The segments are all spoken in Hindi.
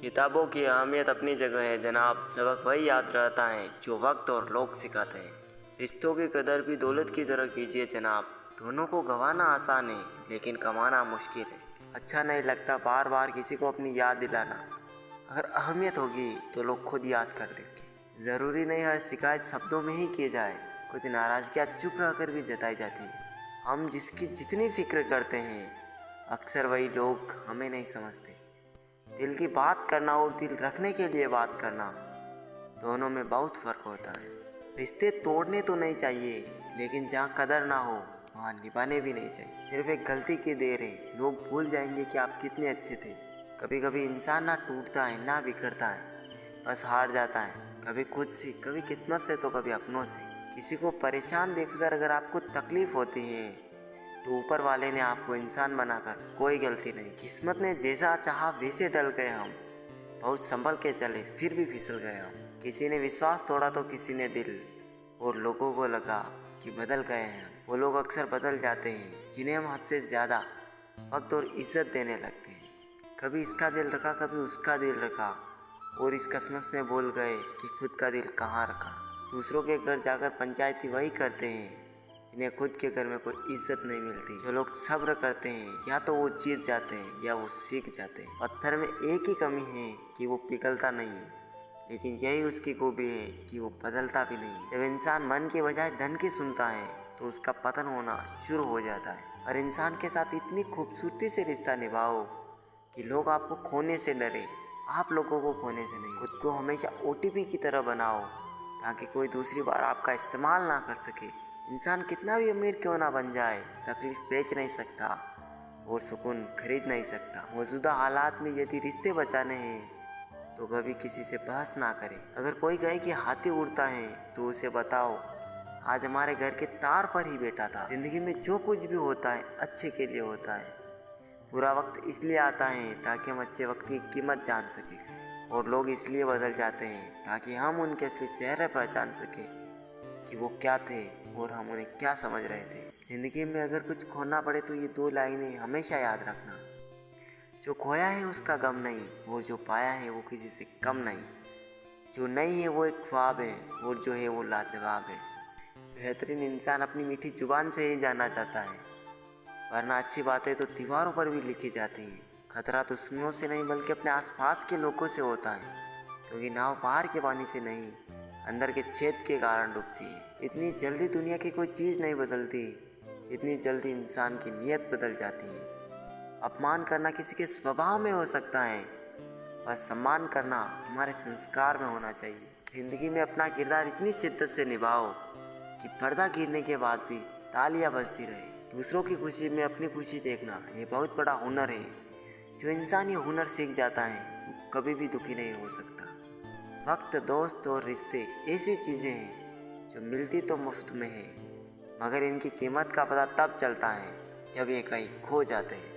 किताबों की अहमियत अपनी जगह है जनाब। सबक वही याद रहता है जो वक्त और लोग सिखाते हैं। रिश्तों की कदर भी दौलत की तरह कीजिए जनाब। दोनों को गंवाना आसान है लेकिन कमाना मुश्किल है। अच्छा नहीं लगता बार बार किसी को अपनी याद दिलाना। अगर अहमियत होगी तो लोग खुद याद कर लेंगे। ज़रूरी नहीं हर शिकायत शब्दों में ही की जाए। कुछ नाराज़गियाँ चुप रहकर भी जताई जाती है। हम जिसकी जितनी फिक्र करते हैं अक्सर वही लोग हमें नहीं समझते। दिल की बात करना और दिल रखने के लिए बात करना, दोनों में बहुत फ़र्क होता है। रिश्ते तोड़ने तो नहीं चाहिए लेकिन जहाँ कदर ना हो वहाँ निभाने भी नहीं चाहिए। सिर्फ एक गलती की देर है, लोग भूल जाएंगे कि आप कितने अच्छे थे। कभी कभी इंसान ना टूटता है ना बिखरता है, बस हार जाता है। कभी खुद से, कभी किस्मत से, तो कभी अपनों से। किसी को परेशान देखकर अगर आपको तकलीफ़ होती है तो ऊपर वाले ने आपको इंसान बनाकर कोई गलती नहीं। किस्मत ने जैसा चाहा वैसे डल गए हम। बहुत संभल के चले फिर भी फिसल गए हम। किसी ने विश्वास तोड़ा तो किसी ने दिल, और लोगों को लगा कि बदल गए हैं हम। वो लोग अक्सर बदल जाते हैं जिन्हें हम हद से ज़्यादा वक्त और इज्जत देने लगते हैं। कभी इसका दिल रखा कभी उसका दिल रखा, और इस कसमस में भूल गए कि खुद का दिल कहाँ रखा। दूसरों के घर जाकर पंचायती वही करते हैं जिन्हें खुद के घर में कोई इज्जत नहीं मिलती। जो लोग सब्र करते हैं या तो वो जीत जाते हैं या वो सीख जाते हैं। पत्थर में एक ही कमी है कि वो पिघलता नहीं है, लेकिन यही उसकी खूबी है कि वो बदलता भी नहीं। जब इंसान मन के बजाय धन की सुनता है तो उसका पतन होना शुरू हो जाता है। और इंसान के साथ इतनी खूबसूरती से रिश्ता निभाओ कि लोग आपको खोने से डरे, आप लोगों को खोने से नहीं। खुद को हमेशा OTP की तरह बनाओ ताकि कोई दूसरी बार आपका इस्तेमाल ना कर सके। इंसान कितना भी अमीर क्यों ना बन जाए, तकलीफ बेच नहीं सकता और सुकून खरीद नहीं सकता। मौजूदा हालात में यदि रिश्ते बचाने हैं तो कभी किसी से बहस ना करें। अगर कोई कहे कि हाथी उड़ता है तो उसे बताओ आज हमारे घर के तार पर ही बैठा था। जिंदगी में जो कुछ भी होता है अच्छे के लिए होता है। बुरा वक्त इसलिए आता है ताकि हम अच्छे वक्त की कीमत जान सकें, और लोग इसलिए बदल जाते हैं ताकि हम उनके असली चेहरे पहचान सकें कि वो क्या थे और हम उन्हें क्या समझ रहे थे। ज़िंदगी में अगर कुछ खोना पड़े तो ये 2 लाइनें हमेशा याद रखना। जो खोया है उसका गम नहीं, वो जो पाया है वो किसी से कम नहीं। जो नहीं है वो एक ख्वाब है और जो है वो लाजवाब है। बेहतरीन इंसान अपनी मीठी जुबान से ही जाना चाहता है, वरना अच्छी बातें तो दीवारों पर भी लिखी जाती हैं। खतरा दुश्मनों से नहीं बल्कि अपने आसपास के लोगों से होता है, क्योंकि नाव बाहर के पानी से नहीं अंदर के छेद के कारण डूबती है। इतनी जल्दी दुनिया की कोई चीज़ नहीं बदलती जितनी जल्दी इंसान की नीयत बदल जाती है। अपमान करना किसी के स्वभाव में हो सकता है, पर सम्मान करना हमारे संस्कार में होना चाहिए। ज़िंदगी में अपना किरदार इतनी शिद्दत से निभाओ कि पर्दा गिरने के बाद भी तालियां बजती रहे। दूसरों की खुशी में अपनी खुशी देखना ये बहुत बड़ा हुनर है। जो इंसान ये हुनर सीख जाता है वो कभी भी दुखी नहीं हो सकता। वक्त, दोस्त और रिश्ते ऐसी चीज़ें हैं जो मिलती तो मुफ्त में है, मगर इनकी कीमत का पता तब चलता है जब ये कहीं खो जाते हैं।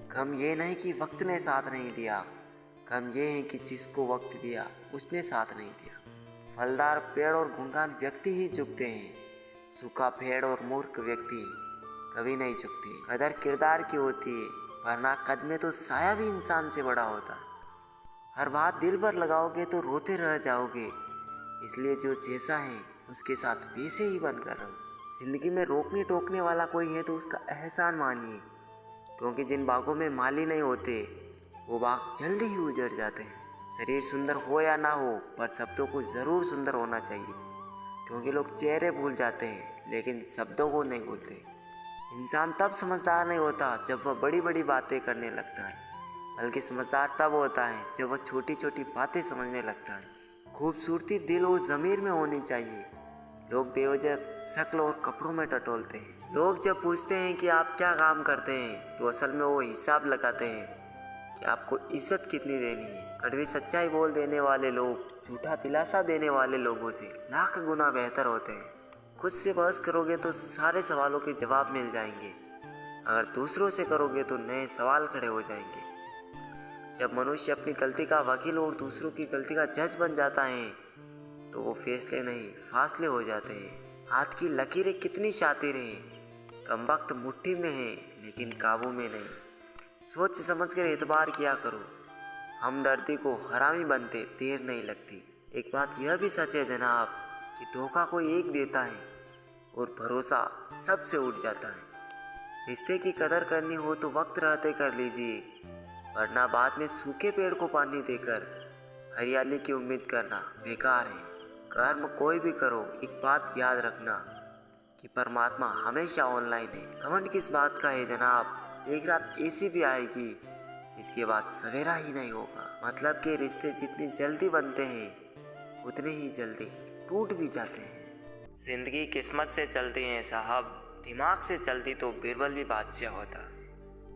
गम ये नहीं कि वक्त ने साथ नहीं दिया, गम ये है कि जिसको वक्त दिया उसने साथ नहीं दिया। फलदार पेड़ और गुणगान व्यक्ति ही झुकते हैं, सूखा पेड़ और मूर्ख व्यक्ति कभी नहीं झुकते। कदर किरदार की होती है, वरना कद में तो साया भी इंसान से बड़ा होता है। हर बात दिल पर लगाओगे तो रोते रह जाओगे, इसलिए जो जैसा है उसके साथ वैसे ही बनकर रहो। जिंदगी में रोकने टोकने वाला कोई है तो उसका एहसान मानिए, क्योंकि जिन बागों में माली नहीं होते वो बाग जल्दी ही उजड़ जाते हैं। शरीर सुंदर हो या ना हो, पर शब्दों को ज़रूर सुंदर होना चाहिए, क्योंकि लोग चेहरे भूल जाते हैं लेकिन शब्दों को नहीं भूलते। इंसान तब समझदार नहीं होता जब वह बड़ी बड़ी बातें करने लगता है, बल्कि समझदार तब होता है जब वह छोटी छोटी बातें समझने लगता है। खूबसूरती दिल और ज़मीर में होनी चाहिए। लोग बेवजह शक्ल और कपड़ों में टटोलते हैं। लोग जब पूछते हैं कि आप क्या काम करते हैं तो असल में वो हिसाब लगाते हैं कि आपको इज्जत कितनी देनी है। कड़वी सच्चाई बोल देने वाले लोग झूठा दिलासा देने वाले लोगों से लाख गुना बेहतर होते हैं। खुद से बहस करोगे तो सारे सवालों के जवाब मिल जाएंगे, अगर दूसरों से करोगे तो नए सवाल खड़े हो जाएंगे। जब मनुष्य अपनी गलती का वकील और दूसरों की गलती का जज बन जाता है तो वो फैसले नहीं फासले हो जाते हैं। हाथ की लकीरें कितनी शातिर हैं, कम वक्त मुट्ठी में है लेकिन काबू में नहीं। सोच समझ कर एतबार किया करो। हमदर्दी को हरामी बनते देर नहीं लगती। एक बात यह भी सच है जनाब कि धोखा कोई एक देता है और भरोसा सबसे उठ जाता है। रिश्ते की कदर करनी हो तो वक्त रहते कर लीजिए, वरना बाद में सूखे पेड़ को पानी देकर हरियाली की उम्मीद करना बेकार है। कर्म कोई भी करो, एक बात याद रखना कि परमात्मा हमेशा ऑनलाइन है। घमंड किस बात का है जनाब, एक रात ऐसी भी आएगी जिसके बाद सवेरा ही नहीं होगा। मतलब के रिश्ते जितनी जल्दी बनते हैं उतने ही जल्दी टूट भी जाते हैं। जिंदगी किस्मत से चलती है साहब, दिमाग से चलती तो बिरबल भी बादशाह होता।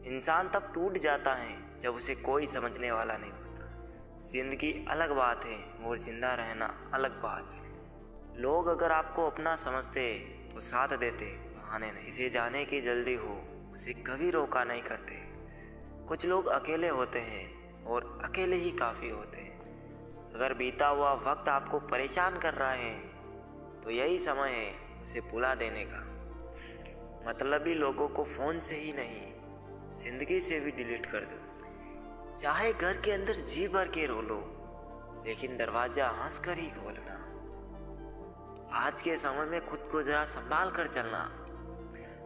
इंसान तब टूट जाता है जब उसे कोई समझने वाला नहीं होता। जिंदगी अलग बात है और जिंदा रहना अलग बात है। लोग अगर आपको अपना समझते तो साथ देते, बहाने नहीं। इसे जाने की जल्दी हो उसे कभी रोका नहीं करते। कुछ लोग अकेले होते हैं और अकेले ही काफ़ी होते हैं। अगर बीता हुआ वक्त आपको परेशान कर रहा है तो यही समय है उसे भुला देने का। मतलबी लोगों को फ़ोन से ही नहीं, ज़िंदगी से भी डिलीट कर दो। चाहे घर के अंदर जी भर के रो लो, लेकिन दरवाज़ा हंस कर ही खोलना। आज के समय में खुद को ज़रा संभाल कर चलना,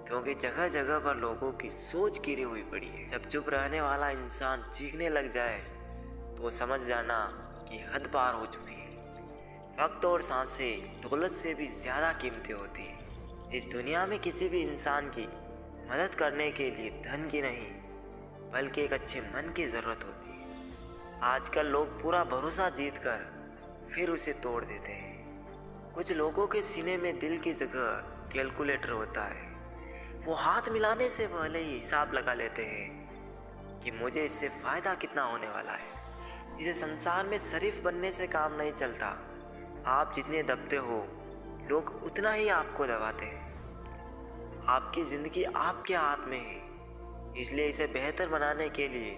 क्योंकि जगह जगह पर लोगों की सोच गिरी हुई पड़ी है। जब चुप रहने वाला इंसान चीखने लग जाए तो समझ जाना कि हद पार हो चुकी है। वक्त और सांसें दौलत से भी ज़्यादा कीमती होती हैं। इस दुनिया में किसी भी इंसान की मदद करने के लिए धन की नहीं, बल्कि एक अच्छे मन की ज़रूरत होती है। आजकल लोग पूरा भरोसा जीत कर फिर उसे तोड़ देते हैं। कुछ लोगों के सीने में दिल की जगह कैलकुलेटर होता है। वो हाथ मिलाने से पहले ही हिसाब लगा लेते हैं कि मुझे इससे फ़ायदा कितना होने वाला है। इसे संसार में शरीफ बनने से काम नहीं चलता। आप जितने दबते हो लोग उतना ही आपको दबाते हैं। आपकी ज़िंदगी आपके हाथ में है, इसलिए इसे बेहतर बनाने के लिए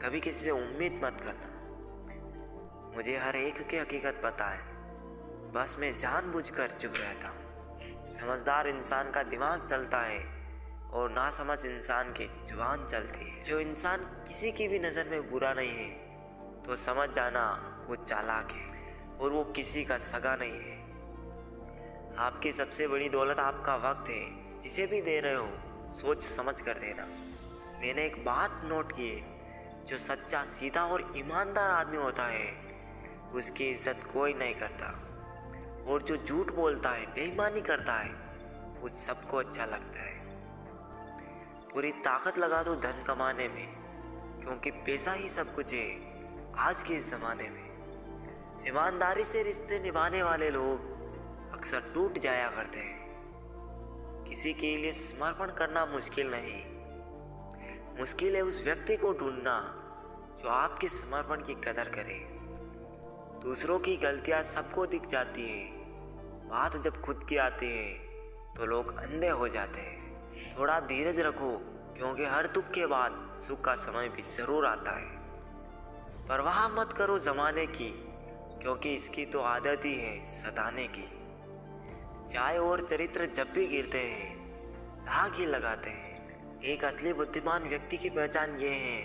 कभी किसी से उम्मीद मत करना। मुझे हर एक की हकीकत पता है, बस मैं जानबूझकर चुप रहता हूँ। समझदार इंसान का दिमाग चलता है और नासमझ इंसान की जुबान चलती है। जो इंसान किसी की भी नज़र में बुरा नहीं है तो समझ जाना वो चालाक है और वो किसी का सगा नहीं है। आपकी सबसे बड़ी दौलत आपका वक्त है। जिसे भी दे रहे हो सोच समझ कर देना। मैंने एक बात नोट की है, जो सच्चा, सीधा और ईमानदार आदमी होता है उसकी इज्जत कोई नहीं करता, और जो झूठ बोलता है, बेईमानी करता है, उस सबको अच्छा लगता है। पूरी ताकत लगा दो धन कमाने में, क्योंकि पैसा ही सब कुछ है आज के इस ज़माने में। ईमानदारी से रिश्ते निभाने वाले लोग अक्सर टूट जाया करते हैं। किसी के लिए समर्पण करना मुश्किल नहीं, मुश्किल है उस व्यक्ति को ढूंढना जो आपके समर्पण की कदर करे। दूसरों की गलतियां सबको दिख जाती है, बात जब खुद की आती है तो लोग अंधे हो जाते हैं। थोड़ा धीरज रखो, क्योंकि हर दुख के बाद सुख का समय भी ज़रूर आता है। परवाह मत करो ज़माने की, क्योंकि इसकी तो आदत ही है सताने की। चाय और चरित्र जब भी गिरते हैं दाग ही लगाते हैं। एक असली बुद्धिमान व्यक्ति की पहचान ये है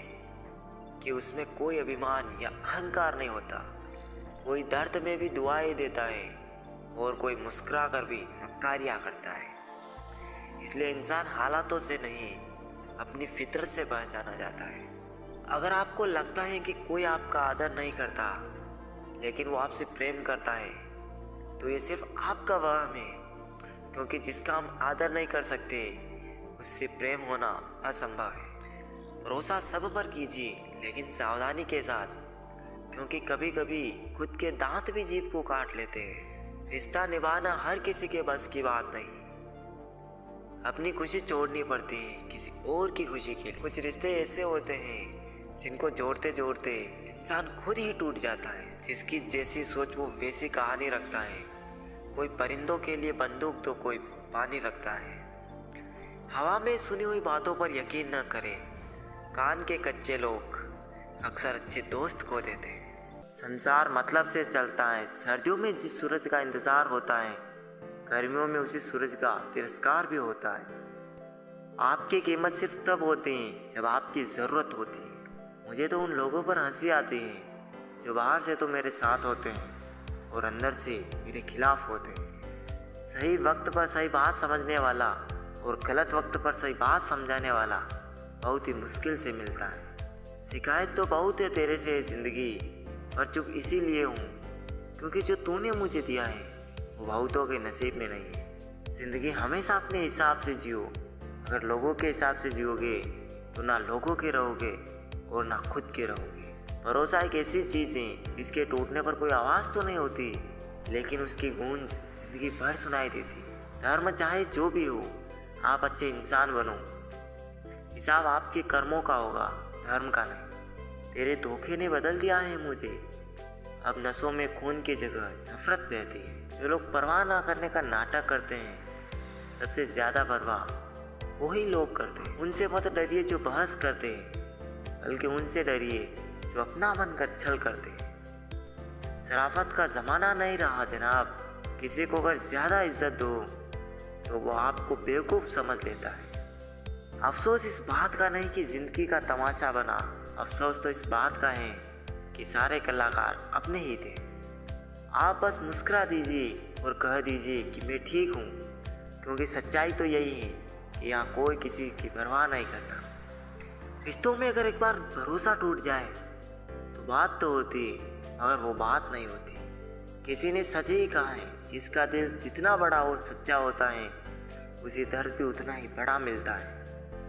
कि उसमें कोई अभिमान या अहंकार नहीं होता। कोई दर्द में भी दुआएं देता है और कोई मुस्कुरा कर भी मक्कारियाँ करता है। इसलिए इंसान हालातों से नहीं, अपनी फितरत से पहचाना जाता है। अगर आपको लगता है कि कोई आपका आदर नहीं करता लेकिन वो आपसे प्रेम करता है, तो ये सिर्फ आपका वहम है, क्योंकि जिसका हम आदर नहीं कर सकते उससे प्रेम होना असंभव है। भरोसा सब पर कीजिए, लेकिन सावधानी के साथ, क्योंकि कभी कभी खुद के दांत भी जीभ को काट लेते हैं। रिश्ता निभाना हर किसी के बस की बात नहीं। अपनी खुशी छोड़नी पड़ती है किसी और की खुशी के लिए। कुछ रिश्ते ऐसे होते हैं जिनको जोड़ते जोड़ते इंसान खुद ही टूट जाता है। जिसकी जैसी सोच वो वैसी कहानी रखता है। कोई परिंदों के लिए बंदूक तो कोई पानी रखता है। हवा में सुनी हुई बातों पर यकीन न करें। कान के कच्चे लोग अक्सर अच्छे दोस्त खो देते हैं। संसार मतलब से चलता है। सर्दियों में जिस सूरज का इंतज़ार होता है, गर्मियों में उसी सूरज का तिरस्कार भी होता है। आपकी कीमत सिर्फ तब होती है जब आपकी ज़रूरत होती है। मुझे तो उन लोगों पर हंसी आती है जो बाहर से तो मेरे साथ होते हैं और अंदर से मेरे खिलाफ होते हैं। सही वक्त पर सही बात समझने वाला और गलत वक्त पर सही बात समझाने वाला बहुत ही मुश्किल से मिलता है। शिकायत तो बहुत है तेरे से ज़िंदगी, पर चुप इसीलिए हूँ क्योंकि जो तूने मुझे दिया है वो बहुतों के नसीब में नहीं है। ज़िंदगी हमेशा अपने हिसाब से जियो। अगर लोगों के हिसाब से जियोगे तो ना लोगों के रहोगे और ना खुद के रहोगे। भरोसा एक ऐसी चीज़ है जिसके टूटने पर कोई आवाज़ तो नहीं होती, लेकिन उसकी गूंज ज़िंदगी भर सुनाई देती। धर्म चाहे जो भी हो, आप अच्छे इंसान बनो। हिसाब आपके कर्मों का होगा, धर्म का नहीं। तेरे धोखे ने बदल दिया है मुझे। अब नसों में खून की जगह नफरत बहती है। जो लोग परवाह ना करने का नाटक करते हैं, सबसे ज़्यादा परवाह वही लोग करते हैं। उनसे मत डरिए जो बहस करते हैं, बल्कि उनसे डरिए जो अपना बनकर छल करते हैं। शराफत का ज़माना नहीं रहा जनाब। किसी को अगर ज़्यादा इज्जत दो तो वो आपको बेवकूफ़ समझ लेता है। अफसोस इस बात का नहीं कि ज़िंदगी का तमाशा बना, अफसोस तो इस बात का है कि सारे कलाकार अपने ही थे। आप बस मुस्कुरा दीजिए और कह दीजिए कि मैं ठीक हूँ, क्योंकि सच्चाई तो यही है कि यहाँ कोई किसी की परवाह नहीं करता। रिश्तों में अगर एक बार भरोसा टूट जाए तो बात तो होती, मगर वो बात नहीं होती। किसी ने सच ही कहा है, जिसका दिल जितना बड़ा और सच्चा होता है उसी दर्द भी उतना ही बड़ा मिलता है।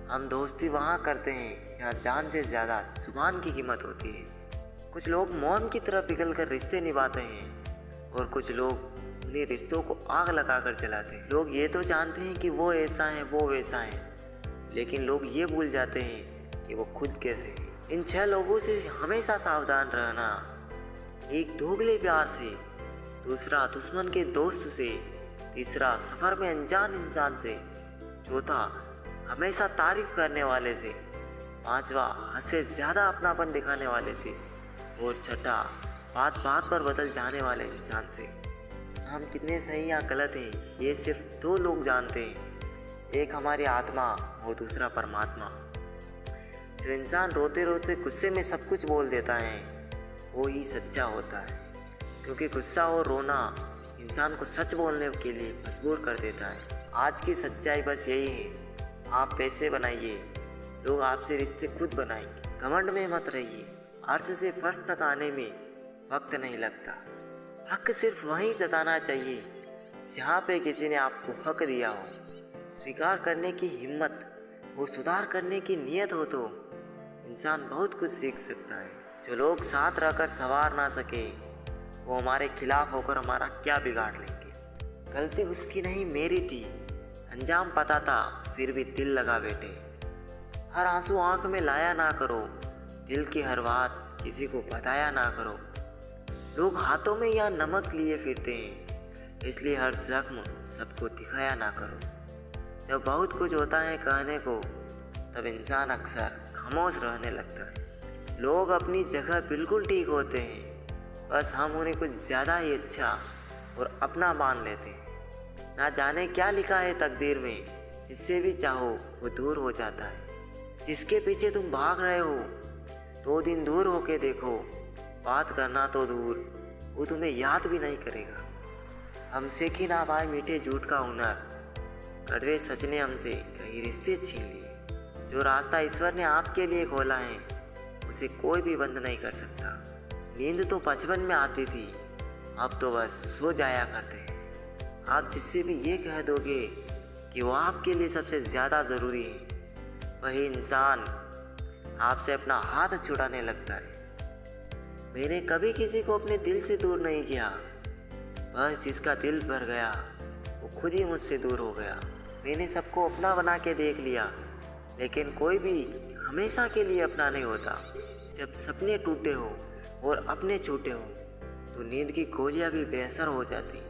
हम दोस्ती वहाँ करते हैं जहाँ जान से ज़्यादा जुबान की कीमत होती है। कुछ लोग मौन की तरह पिघल कर रिश्ते निभाते हैं और कुछ लोग उन्हीं रिश्तों को आग लगा कर जलाते हैं। लोग ये तो जानते हैं कि वो ऐसा है वो वैसा है, लेकिन लोग ये भूल जाते हैं कि वो खुद कैसे हैं। इन 6 लोगों से हमेशा सावधान रहना। एक दोगले प्यार से, दूसरा दुश्मन के दोस्त से, तीसरा सफ़र में अनजान इंसान से, चौथा हमेशा तारीफ करने वाले से, पांचवा हद से ज़्यादा अपनापन दिखाने वाले से, और छठा बात बात पर बदल जाने वाले इंसान से। हम कितने सही या गलत हैं ये सिर्फ 2 लोग जानते हैं, एक हमारी आत्मा और दूसरा परमात्मा। जो इंसान रोते रोते गुस्से में सब कुछ बोल देता है वो ही सच्चा होता है, क्योंकि गुस्सा और रोना इंसान को सच बोलने के लिए मजबूर कर देता है। आज की सच्चाई बस यही है, आप पैसे बनाइए, लोग आपसे रिश्ते खुद बनाएंगे। घमंड में मत रहिए, अर्श से फर्श तक आने में वक्त नहीं लगता। हक सिर्फ वहीं जताना चाहिए जहाँ पे किसी ने आपको हक दिया हो। स्वीकार करने की हिम्मत और सुधार करने की नीयत हो तो इंसान बहुत कुछ सीख सकता है। जो लोग साथ रहकर संवार ना सके वो हमारे खिलाफ होकर हमारा क्या बिगाड़ लेंगे। गलती उसकी नहीं मेरी थी, अंजाम पता था फिर भी दिल लगा बैठे। हर आंसू आंख में लाया ना करो, दिल की हर बात किसी को बताया ना करो। लोग हाथों में या नमक लिए फिरते हैं, इसलिए हर जख्म सबको दिखाया ना करो। जब बहुत कुछ होता है कहने को, तब इंसान अक्सर खामोश रहने लगता है। लोग अपनी जगह बिल्कुल ठीक होते हैं, बस हम उन्हें कुछ ज़्यादा ही अच्छा और अपना मान लेते हैं। ना जाने क्या लिखा है तकदीर में, जिससे भी चाहो वो दूर हो जाता है। जिसके पीछे तुम भाग रहे हो 2 दिन दूर होके देखो, बात करना तो दूर, वो तुम्हें याद भी नहीं करेगा। हमसे कि ना पाए मीठे झूठ का हुनर, कड़वे सच ने हमसे कई रिश्ते छीन लिए। जो रास्ता ईश्वर ने आपके लिए खोला है उसे कोई भी बंद नहीं कर सकता। नींद तो बचपन में आती थी, अब तो बस सो जाया करते हैं। आप जिससे भी ये कह दोगे कि वो आपके लिए सबसे ज़्यादा ज़रूरी है, वही इंसान आपसे अपना हाथ छुड़ाने लगता है। मैंने कभी किसी को अपने दिल से दूर नहीं किया, बस जिसका दिल भर गया वो खुद ही मुझसे दूर हो गया। मैंने सबको अपना बना के देख लिया, लेकिन कोई भी हमेशा के लिए अपना नहीं होता। जब सपने टूटे हो और अपने छूटे हो तो नींद की गोलियां भी बेअसर हो जाती।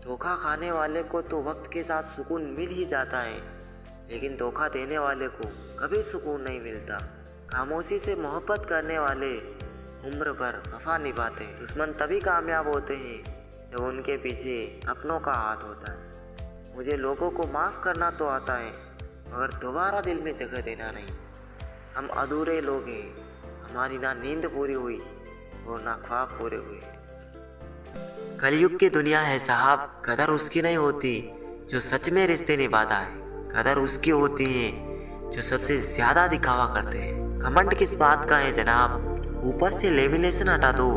धोखा खाने वाले को तो वक्त के साथ सुकून मिल ही जाता है, लेकिन धोखा देने वाले को कभी सुकून नहीं मिलता। खामोशी से मोहब्बत करने वाले उम्र भर वफा निभाते हैं। दुश्मन तभी कामयाब होते हैं जब उनके पीछे अपनों का हाथ होता है। मुझे लोगों को माफ़ करना तो आता है, मगर दोबारा दिल में जगह देना नहीं। हम अधूरे लोग हैं, तुम्हारी ना नींद पूरी हुई और ना ख्वाब पूरे हुए। कलयुग की दुनिया है साहब, कदर उसकी नहीं होती जो सच में रिश्ते निभाता है। कदर उसकी होती है जो सबसे ज्यादा दिखावा करते हैं। घमंड किस बात का है जनाब, ऊपर से लेमिनेशन हटा दो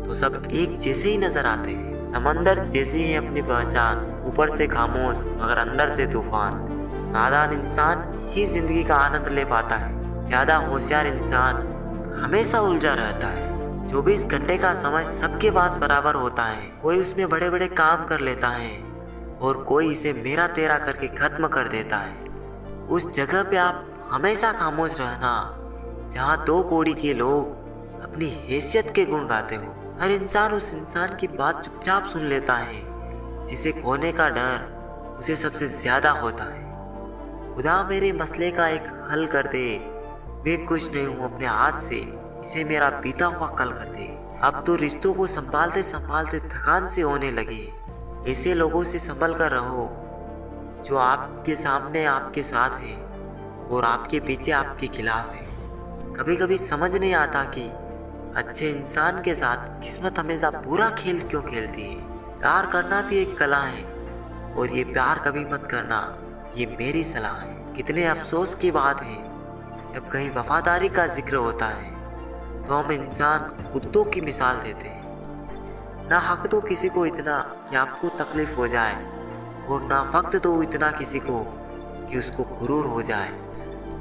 तो सब एक जैसे ही नजर आते हैं। समंदर जैसी है अपनी पहचान, ऊपर से खामोश मगर अंदर से तूफान। नादान इंसान ही जिंदगी का आनंद ले पाता है, ज्यादा होशियार इंसान हमेशा उलझा रहता है। 24 घंटे का समय सबके पास बराबर होता है, कोई उसमें बड़े बड़े काम कर लेता है और कोई इसे मेरा तेरा करके खत्म कर देता है। उस जगह पे आप हमेशा खामोश रहना जहाँ 2 कौड़ी के लोग अपनी हैसियत के गुण गाते हो। हर इंसान उस इंसान की बात चुपचाप सुन लेता है जिसे खोने का डर उसे सबसे ज्यादा होता है। खुदा मेरे मसले का एक हल कर दे, मैं खुश नहीं हूँ अपने हाथ से, इसे मेरा बीता हुआ कल कर दे। अब तो रिश्तों को संभालते संभालते थकान से होने लगे। ऐसे लोगों से संभल कर रहो जो आपके सामने आपके साथ है और आपके पीछे आपके खिलाफ है। कभी कभी समझ नहीं आता कि अच्छे इंसान के साथ किस्मत हमेशा बुरा खेल क्यों खेलती है। प्यार करना भी एक कला है और ये प्यार कभी मत करना, ये मेरी सलाह है। कितने अफसोस की बात है जब कहीं वफादारी का जिक्र होता है तो हम इंसान कुत्तों की मिसाल देते हैं। ना हक दो किसी को इतना कि आपको तकलीफ हो जाए और ना वक्त दो इतना किसी को कि उसको गुरूर हो जाए।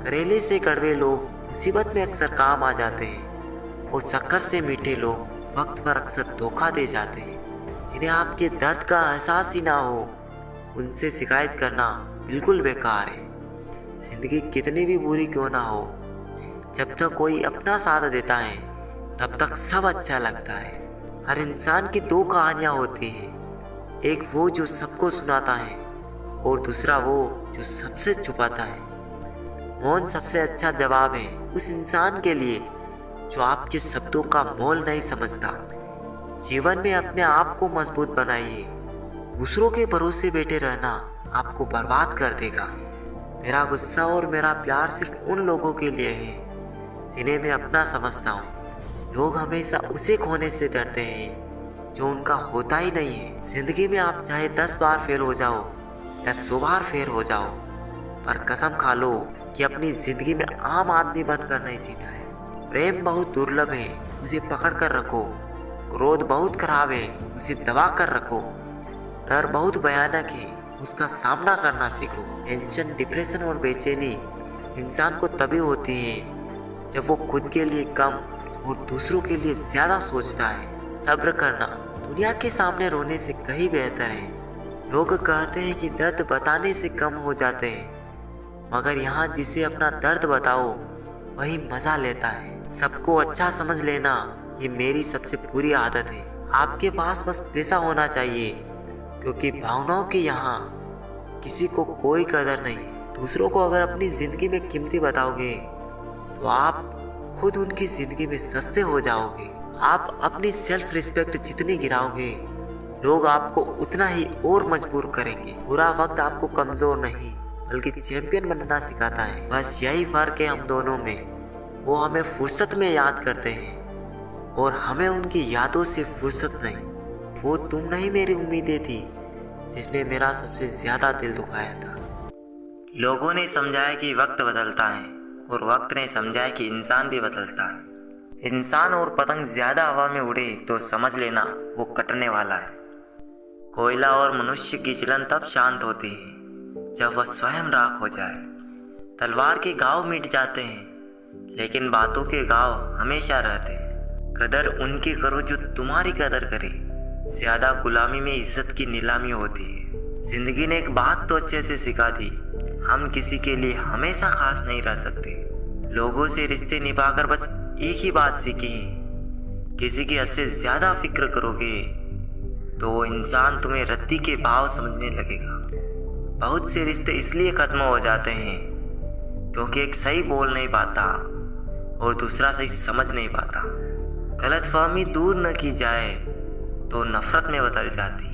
करेले से कड़वे लोग मुसीबत में अक्सर काम आ जाते हैं और शक्कर से मीठे लोग वक्त पर अक्सर धोखा दे जाते हैं। जिन्हें आपके दर्द का एहसास ही ना हो उनसे शिकायत करना बिल्कुल बेकार है। जिंदगी कितनी भी बुरी क्यों ना हो, जब तक कोई अपना साथ देता है तब तक सब अच्छा लगता है। हर इंसान की 2 कहानियाँ होती हैं, एक वो जो सबको सुनाता है और दूसरा वो जो सबसे छुपाता है। मौन सबसे अच्छा जवाब है उस इंसान के लिए जो आपके शब्दों का मोल नहीं समझता। जीवन में अपने आप को मजबूत बनाइए, दूसरों के भरोसे बैठे रहना आपको बर्बाद कर देगा। मेरा गुस्सा और मेरा प्यार सिर्फ उन लोगों के लिए है जिन्हें मैं अपना समझता हूँ। लोग हमेशा उसे खोने से डरते हैं जो उनका होता ही नहीं है। जिंदगी में आप चाहे 10 बार फेल हो जाओ या 100 बार फेल हो जाओ, पर कसम खा लो कि अपनी जिंदगी में आम आदमी बनकर नहीं जीना है। प्रेम बहुत दुर्लभ है, उसे पकड़ कर रखो। क्रोध बहुत खराब है, उसे दबा कर रखो। डर बहुत भयानक है, उसका सामना करना सीखो। टेंशन, डिप्रेशन और बेचैनी इंसान को तभी होती है जब वो खुद के लिए कम और दूसरों के लिए ज्यादा सोचता है। सब्र करना दुनिया के सामने रोने से कहीं बेहतर है। लोग कहते हैं कि दर्द बताने से कम हो जाते हैं, मगर यहाँ जिसे अपना दर्द बताओ वही मजा लेता है। सबको अच्छा समझ लेना ये मेरी सबसे बुरी आदत है। आपके पास बस पैसा होना चाहिए, क्योंकि भावनाओं की यहाँ किसी को कोई कदर नहीं। दूसरों को अगर अपनी जिंदगी में कीमती बताओगे तो आप खुद उनकी जिंदगी में सस्ते हो जाओगे। आप अपनी सेल्फ रिस्पेक्ट जितनी गिराओगे लोग आपको उतना ही और मजबूर करेंगे। बुरा वक्त आपको कमजोर नहीं बल्कि चैंपियन बनना सिखाता है। बस यही फर्क है हम दोनों में। वो हमें फुर्सत में याद करते हैं और हमें उनकी यादों से फुर्सत नहीं। वो तुम नहीं मेरी उम्मीदें थी जिसने मेरा सबसे ज्यादा दिल दुखाया था। लोगों ने समझाया कि वक्त बदलता है और वक्त ने समझाया कि इंसान भी बदलता है। इंसान और पतंग ज्यादा हवा में उड़े तो समझ लेना वो कटने वाला है। कोयला और मनुष्य की जलन तब शांत होती है जब वह स्वयं राख हो जाए। तलवार के घाव मिट जाते हैं लेकिन बातों के घाव हमेशा रहते हैं। कदर उनकी करो जो तुम्हारी कदर करे। ज्यादा गुलामी में इज्जत की नीलामी होती है। जिंदगी ने एक बात तो अच्छे से सिखा दी, हम किसी के लिए हमेशा खास नहीं रह सकते। लोगों से रिश्ते निभाकर बस एक ही बात सीखी है, किसी की हद से ज्यादा फिक्र करोगे तो वो इंसान तुम्हें रद्दी के भाव समझने लगेगा। बहुत से रिश्ते इसलिए खत्म हो जाते हैं क्योंकि एक सही बोल नहीं पाता और दूसरा सही समझ नहीं पाता। गलतफहमी दूर न की जाए तो नफरत में बदल जाती।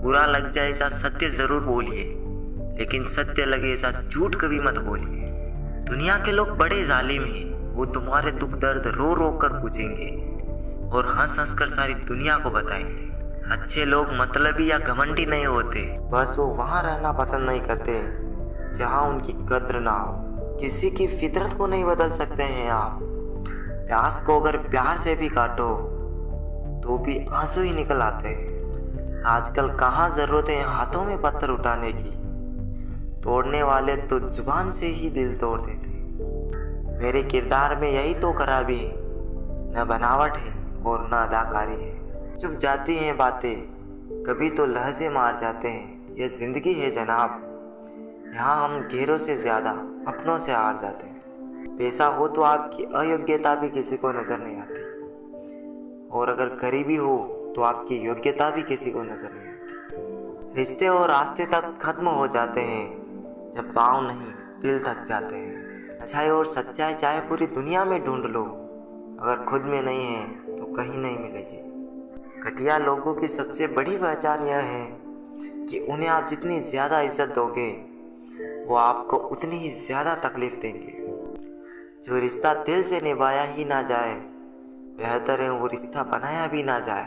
बुरा लग जाए ऐसा सत्य जरूर बोलिए, लेकिन सत्य लगे ऐसा झूठ कभी मत बोलिए। दुनिया के लोग बड़े जालिम हैं, वो तुम्हारे दुख दर्द रो रो कर पूछेंगे और हंस हंस कर सारी दुनिया को बताएंगे। अच्छे लोग मतलबी या घमंडी नहीं होते, बस वो वहाँ रहना पसंद नहीं करते जहाँ उनकी कद्र ना हो। किसी की फितरत को नहीं बदल सकते हैं आप। प्यास को अगर प्यार से भी काटो तो भी आंसू ही निकल आते हैं। आजकल कहाँ ज़रूरत है हाथों में पत्थर उठाने की, तोड़ने वाले तो जुबान से ही दिल तोड़ देते। मेरे किरदार में यही तो खराबी है, न बनावट है और न अदाकारी है। चुप जाती हैं बातें, कभी तो लहजे मार जाते हैं। यह ज़िंदगी है जनाब, यहाँ हम गैरों से ज़्यादा अपनों से हार जाते हैं। पैसा हो तो आपकी अयोग्यता भी किसी को नज़र नहीं आती, और अगर गरीबी हो तो आपकी योग्यता भी किसी को नज़र नहीं आती। रिश्ते और रास्ते तक खत्म हो जाते हैं जब पाँव नहीं दिल थक जाते हैं। अच्छाई और सच्चाई चाहे पूरी दुनिया में ढूंढ लो, अगर खुद में नहीं है तो कहीं नहीं मिलेगी। घटिया लोगों की सबसे बड़ी पहचान यह है कि उन्हें आप जितनी ज़्यादा इज्जत दोगे वो आपको उतनी ही ज़्यादा तकलीफ़ देंगे। जो रिश्ता दिल से निभाया ही ना जाए, बेहतर है वो रिश्ता बनाया भी ना जाए।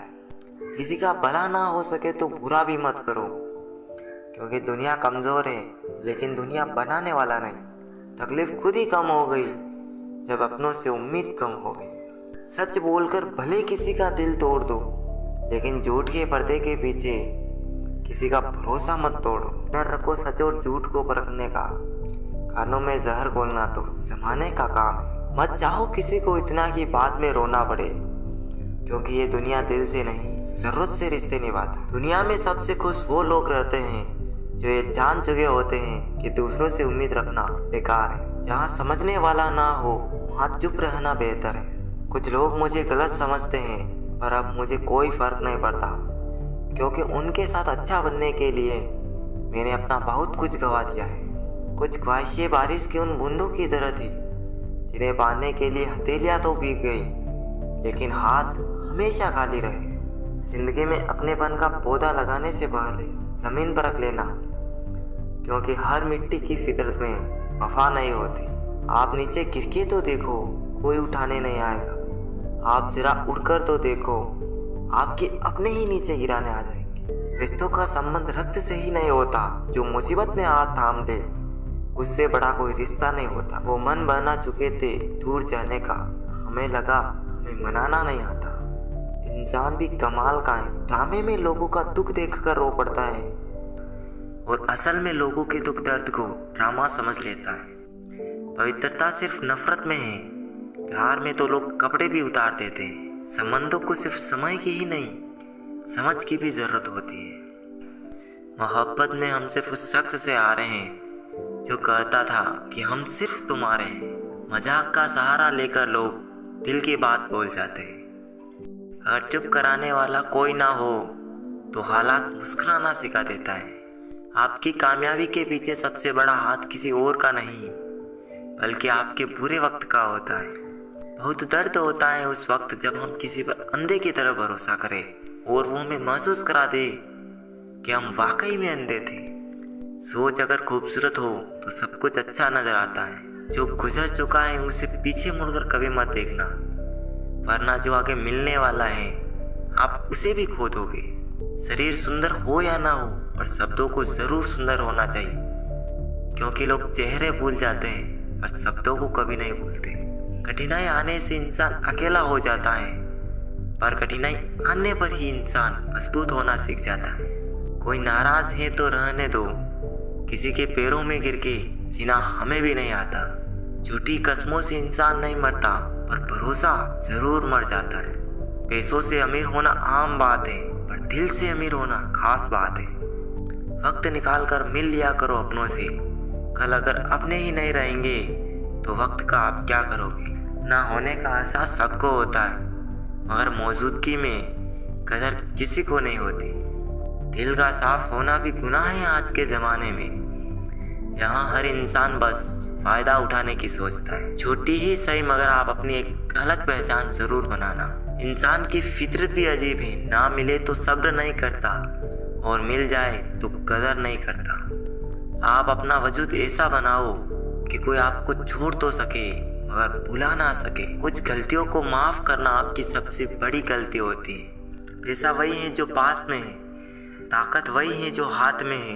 किसी का भला ना हो सके तो बुरा भी मत करो, क्योंकि दुनिया कमज़ोर है लेकिन दुनिया बनाने वाला नहीं। तकलीफ़ खुद ही कम हो गई जब अपनों से उम्मीद कम हो गई। सच बोलकर भले किसी का दिल तोड़ दो, लेकिन झूठ के पर्दे के पीछे किसी का भरोसा मत तोड़ो। डर रखो सच और झूठ को परखने का, कानों में जहर घोलना तो ज़माने का काम है। मत चाहो किसी को इतना कि बाद में रोना पड़े, क्योंकि ये दुनिया दिल से नहीं ज़रूरत से रिश्ते निभाती। दुनिया में सबसे खुश वो लोग रहते हैं जो ये जान चुके होते हैं कि दूसरों से उम्मीद रखना बेकार है। जहाँ समझने वाला ना हो वहाँ चुप रहना बेहतर है। कुछ लोग मुझे गलत समझते हैं, पर अब मुझे कोई फ़र्क नहीं पड़ता, क्योंकि उनके साथ अच्छा बनने के लिए मैंने अपना बहुत कुछ गंवा दिया है। कुछ ख्वाहिशें बारिश की उन बूंदों की तरह थी जिन्हें पाने के लिए हथेलियाँ तो भीग गई, लेकिन हाथ हमेशा खाली रहे। जिंदगी में अपनेपन का पौधा लगाने से पहले ज़मीन परख लेना, क्योंकि हर मिट्टी की फितरत में वफा नहीं होती। आप नीचे गिर के तो देखो, कोई उठाने नहीं आएगा। आप जरा उड़कर तो देखो, आपके अपने ही नीचे गिराने आ जाएंगे। रिश्तों का संबंध रक्त से ही नहीं होता, जो मुसीबत में हाथ थाम ले उससे बड़ा कोई रिश्ता नहीं होता। वो मन बना चुके थे दूर जाने का, हमें लगा हमें मनाना नहीं आता। इंसान भी कमाल का है, ड्रामे में लोगों का दुख देखकर रो पड़ता है और असल में लोगों के दुख दर्द को ड्रामा समझ लेता है। पवित्रता सिर्फ नफरत में है, प्यार में तो लोग कपड़े भी उतार देते हैं। संबंधों को सिर्फ समय की ही नहीं समझ की भी ज़रूरत होती है। मोहब्बत में हम सिर्फ उस शख्स से आ रहे हैं जो कहता था कि हम सिर्फ तुम्हारे हैं। मजाक का सहारा लेकर लोग दिल की बात बोल जाते हैं। अगर चुप कराने वाला कोई ना हो तो हालात मुस्कुराना सिखा देता है। आपकी कामयाबी के पीछे सबसे बड़ा हाथ किसी और का नहीं, बल्कि आपके बुरे वक्त का होता है। बहुत दर्द होता है उस वक्त जब हम किसी पर अंधे की तरह भरोसा करें और वो हमें महसूस करा दे कि हम वाकई में अंधे थे। सोच अगर खूबसूरत हो तो सब कुछ अच्छा नजर आता है। जो गुजर चुका है उसे पीछे मुड़कर कभी मत देखना, वरना जो आगे मिलने वाला है आप उसे भी खो दोगे। शरीर सुंदर हो या ना हो, पर शब्दों को ज़रूर सुंदर होना चाहिए, क्योंकि लोग चेहरे भूल जाते हैं पर शब्दों को कभी नहीं भूलते। कठिनाई आने से इंसान अकेला हो जाता है, पर कठिनाई आने पर ही इंसान मजबूत होना सीख जाता है। कोई नाराज़ है तो रहने दो, किसी के पैरों में गिर के जीना हमें भी नहीं आता। झूठी कस्मों से इंसान नहीं मरता, पर भरोसा ज़रूर मर जाता है। पैसों से अमीर होना आम बात है, पर दिल से अमीर होना खास बात है। वक्त निकाल कर मिल लिया करो अपनों से। कल अगर अपने ही नहीं रहेंगे तो वक्त का आप क्या करोगे। ना होने का एहसास सबको होता है, मगर मौजूदगी में कदर किसी को नहीं होती। दिल का साफ होना भी गुनाह है आज के ज़माने में। यहाँ हर इंसान बस फ़ायदा उठाने की सोचता है। छोटी ही सही, मगर आप अपनी एक अलग पहचान ज़रूर बनाना। इंसान की फितरत भी अजीब है, ना मिले तो सब्र नहीं करता और मिल जाए तो कदर नहीं करता। आप अपना वजूद ऐसा बनाओ कि कोई आपको छोड़ तो सके मगर भुला ना सके। कुछ गलतियों को माफ करना आपकी सबसे बड़ी गलती होती है। पैसा वही है जो पास में है, ताकत वही है जो हाथ में है,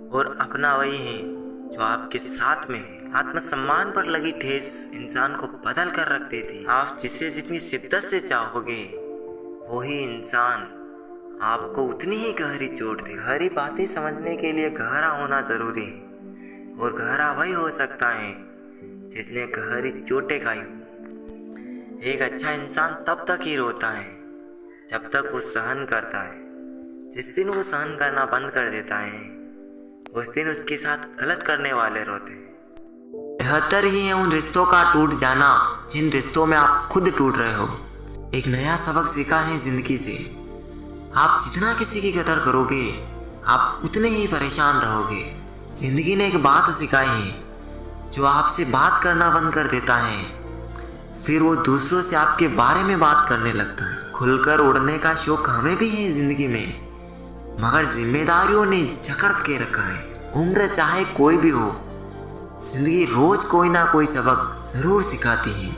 और अपना वही है जो आपके साथ में है। आत्मसम्मान पर लगी ठेस इंसान को बदल कर रख देती। आप जिसे जितनी शिद्दत से चाहोगे वही इंसान आपको उतनी ही गहरी चोट दे। गहरी बातें समझने के लिए गहरा होना जरूरी है, और गहरा वही हो सकता है जिसने गहरी चोटें खाई हो। एक अच्छा इंसान तब तक ही रोता है जब तक वो सहन करता है। जिस दिन वो सहन करना बंद कर देता है उस दिन उसके साथ गलत करने वाले रोते हैं। बेहतर ही है उन रिश्तों का टूट जाना जिन रिश्तों में आप खुद टूट रहे हो। एक नया सबक सीखा है जिंदगी से, आप जितना किसी की कदर करोगे आप उतने ही परेशान रहोगे। जिंदगी ने एक बात सिखाई है, जो आपसे बात करना बंद कर देता है फिर वो दूसरों से आपके बारे में बात करने लगता है। खुलकर उड़ने का शौक हमें भी है जिंदगी में, मगर जिम्मेदारियों ने जकड़ के रखा है। उम्र चाहे कोई भी हो, जिंदगी रोज कोई ना कोई सबक जरूर सिखाती है।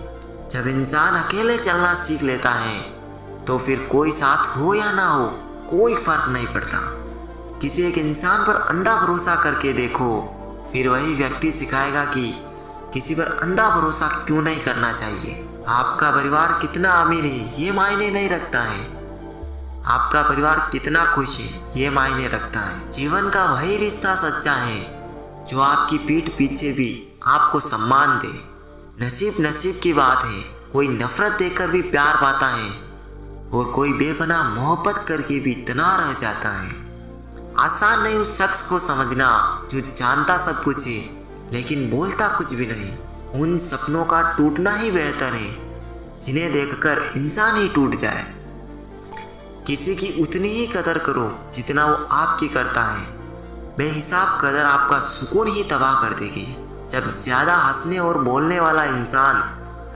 जब इंसान अकेले चलना सीख लेता है तो फिर कोई साथ हो या ना हो कोई फर्क नहीं पड़ता। किसी एक इंसान पर अंधा भरोसा करके देखो, फिर वही व्यक्ति सिखाएगा कि किसी पर अंधा भरोसा क्यों नहीं करना चाहिए। आपका परिवार कितना अमीर है ये मायने नहीं रखता है, आपका परिवार कितना खुश है ये मायने रखता है। जीवन का वही रिश्ता सच्चा है जो आपकी पीठ पीछे भी आपको सम्मान दे। नसीब की बात है, कोई नफरत देकर भी प्यार पाता है और कोई बेपनाह मोहब्बत करके भी तना रह जाता है। आसान नहीं उस शख्स को समझना जो जानता सब कुछ है लेकिन बोलता कुछ भी नहीं। उन सपनों का टूटना ही बेहतर है जिन्हें देखकर इंसान ही टूट जाए। किसी की उतनी ही कदर करो जितना वो आपकी करता है। बेहिसाब कदर आपका सुकून ही तबाह कर देगी। जब ज्यादा हंसने और बोलने वाला इंसान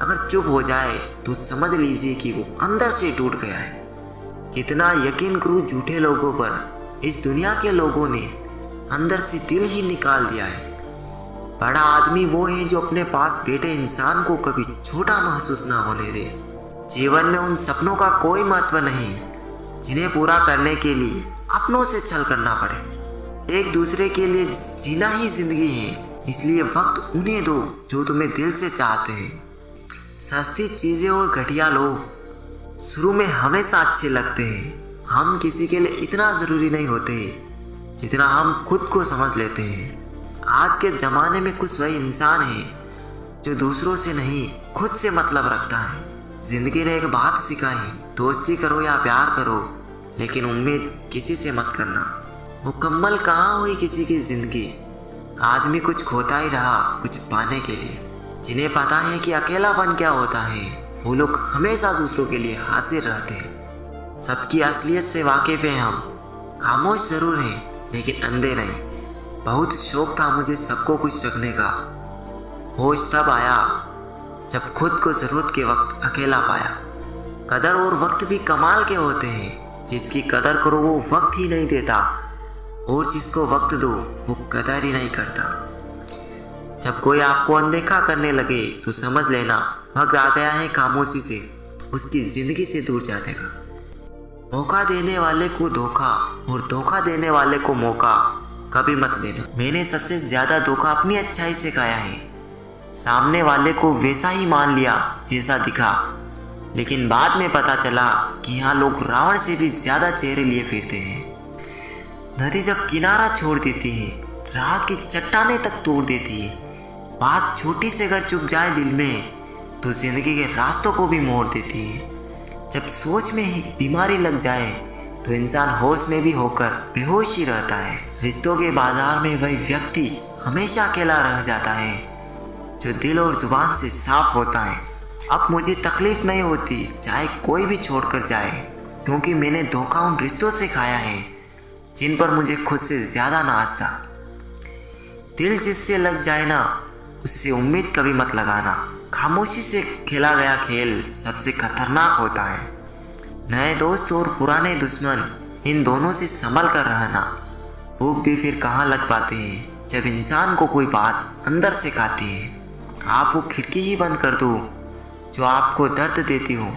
अगर चुप हो जाए तो समझ लीजिए कि वो अंदर से टूट गया है। कितना यकीन करूं झूठे लोगों पर, इस दुनिया के लोगों ने अंदर से दिल ही निकाल दिया है। बड़ा आदमी वो है जो अपने पास बैठे इंसान को कभी छोटा महसूस ना होने दे। जीवन में उन सपनों का कोई महत्व नहीं जिन्हें पूरा करने के लिए अपनों से छल करना पड़े। एक दूसरे के लिए जीना ही जिंदगी है, इसलिए वक्त उन्हें दो जो तुम्हें दिल से चाहते हैं। सस्ती चीजें और घटिया लोग शुरू में हमेशा अच्छे लगते हैं। हम किसी के लिए इतना जरूरी नहीं होते जितना हम खुद को समझ लेते हैं। आज के ज़माने में कुछ वही इंसान है जो दूसरों से नहीं खुद से मतलब रखता है। जिंदगी ने एक बात सिखाई, दोस्ती करो या प्यार करो लेकिन उम्मीद किसी से मत करना। मुकम्मल कहाँ हुई किसी की जिंदगी, आदमी कुछ खोता ही रहा कुछ पाने के लिए। जिन्हें पता है कि अकेलापन क्या होता है वो लोग हमेशा दूसरों के लिए हाजिर रहते हैं। सबकी असलियत से वाकिफ हैं हम, खामोश जरूर हैं लेकिन अंधे नहीं। बहुत शौक था मुझे सबको खुश रखने का, होश तब आया जब खुद को जरूरत के वक्त अकेला पाया। कदर और वक्त भी कमाल के होते हैं, जिसकी कदर करो वो वक्त ही नहीं देता और जिसको वक्त दो वो कदर ही नहीं करता। जब कोई आपको अनदेखा करने लगे तो समझ लेना वक्त आ गया है खामोशी से उसकी जिंदगी से दूर जाने का। मौका देने वाले को धोखा और धोखा देने वाले को मौका कभी मत देना। मैंने सबसे ज्यादा धोखा अपनी अच्छाई से खाया है। सामने वाले को वैसा ही मान लिया जैसा दिखा, लेकिन बाद में पता चला कि यहाँ लोग रावण से भी ज्यादा चेहरे लिए फिरते हैं। नदी जब किनारा छोड़ देती है, राह की चट्टाने तक तोड़ देती है। बात छोटी से अगर चुप जाए दिल में तो जिंदगी के रास्तों को भी मोड़ देती है। जब सोच में ही बीमारी लग जाए तो इंसान होश में भी होकर बेहोश ही रहता है। रिश्तों के बाजार में वही व्यक्ति हमेशा अकेला रह जाता है जो दिल और जुबान से साफ होता है। अब मुझे तकलीफ नहीं होती चाहे कोई भी छोड़कर जाए, क्योंकि मैंने धोखा उन रिश्तों से खाया है जिन पर मुझे खुद से ज्यादा नाज था। दिल जिससे लग जाए ना उससे उम्मीद कभी मत लगाना। खामोशी से खेला गया खेल सबसे खतरनाक होता है। नए दोस्त और पुराने दुश्मन, इन दोनों से संभल कर रहना। भूख भी फिर कहाँ लग पाते हैं जब इंसान को कोई बात अंदर से खाती है। आप वो खिड़की ही बंद कर दो जो आपको दर्द देती हो,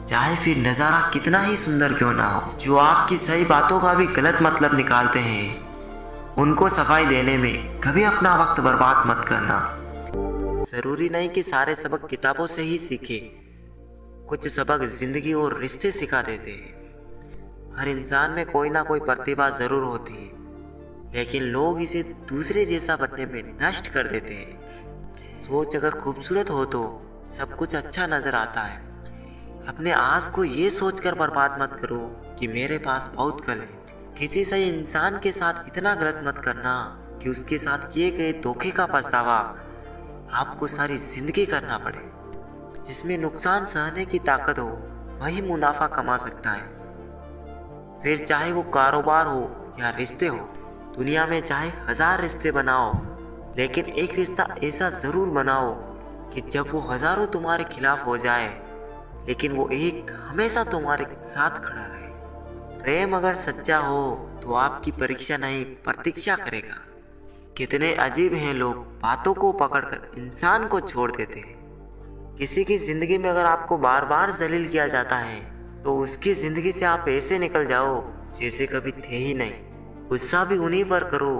चाहे फिर नज़ारा कितना ही सुंदर क्यों ना हो। जो आपकी सही बातों का भी गलत मतलब निकालते हैं, उनको सफाई देने में कभी अपना वक्त बर्बाद मत करना। ज़रूरी नहीं कि सारे सबक किताबों से ही सीखे, कुछ सबक ज़िंदगी और रिश्ते सिखा देते हैं। हर इंसान में कोई ना कोई प्रतिभा ज़रूर होती है, लेकिन लोग इसे दूसरे जैसा बनने में नष्ट कर देते हैं। सोच अगर खूबसूरत हो तो सब कुछ अच्छा नज़र आता है। अपने आस को ये सोचकर बर्बाद मत करो कि मेरे पास बहुत कल है। किसी सही इंसान के साथ इतना गलत मत करना कि उसके साथ किए गए धोखे का पछतावा आपको सारी जिंदगी करना पड़े। जिसमें नुकसान सहने की ताकत हो वही मुनाफा कमा सकता है, फिर चाहे वो कारोबार हो या रिश्ते हो। दुनिया में चाहे 1000 रिश्ते बनाओ, लेकिन एक रिश्ता ऐसा ज़रूर बनाओ कि जब वो हज़ारों तुम्हारे खिलाफ हो जाए, लेकिन वो एक हमेशा तुम्हारे साथ खड़ा रहे। प्रेम अगर सच्चा हो तो आपकी परीक्षा नहीं प्रतीक्षा करेगा। कितने अजीब हैं लोग, बातों को पकड़कर इंसान को छोड़ देते हैं। किसी की ज़िंदगी में अगर आपको बार बार जलील किया जाता है तो उसकी ज़िंदगी से आप ऐसे निकल जाओ जैसे कभी थे ही नहीं। गुस्सा भी उन्हीं पर करो